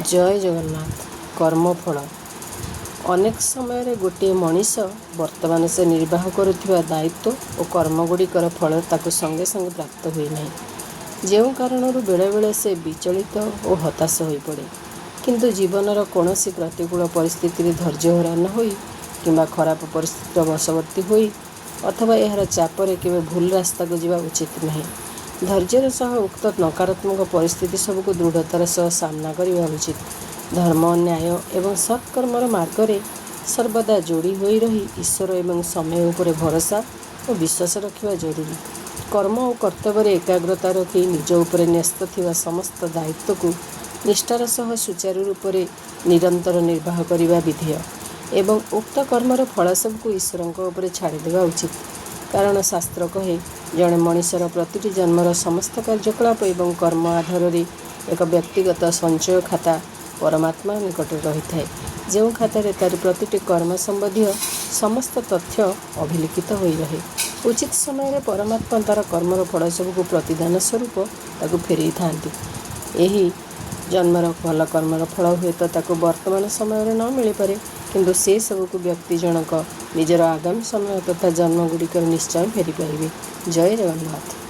जय जगन्नाथ। कर्मफल अनेक समय गोटे मनीष वर्तमान से निर्वाह करुवा दायित्व और कर्मगुड़िकर फल ताको संगे संगे प्राप्त हुए नहीं। जो कारण बेले बेले से विचलित और हताश हो पड़े, किंतु जीवनर कौन प्रतिकूल परिस्थिति धैर्यहरा न होई किंबा खराब परिस्थितिर वशवर्ती होई अथवा यार चापरे केवे भूल रास्ता को जीवा उचित नहीं। धैर्यर सह उक्त नकारात्मक परिस्थिति सबको दृढ़तार सह सामना करने उचित। धर्म न्याय एवं सत्कर्मर मार्ग सर्वदा जोड़ी हो रही ईश्वर एवं समय उपर भरोसा और विश्वास रखा जरूरी। कर्म और कर्तव्य एकाग्रता रखी निज उपर न्यस्त थिबा समस्त दायित्व को निष्ठार सह सुचारू रूप से निरंतर निर्वाह करने विधेय एवं उक्त कर्मर फल सबको ईश्वर उपर छाड़देवा उचित। कारण शास्त्र कहे जड़े मनीषर प्रतिटी जन्मर समस्त कार्यकलाप एवं कर्म आधार एक व्यक्तिगत संचय खाता परमात्मा निकट रही है, जो खातार तार प्रतिटी कर्म संबंधी समस्त तथ्य अभिलिखित हो रहे। उचित समय परमात्मा तार कर्मर फल सबको प्रतिदान स्वरूप ताकू फेरी था। यही जन्मर भल कर्मर फल हुए तो वर्तमान समय न मिल पारे, किंतु से सबको व्यक्ति जनक निजर आगामी समय तथा जन्मगुड़िकर निश्चय फेरी पारे। जय जगन्नाथ।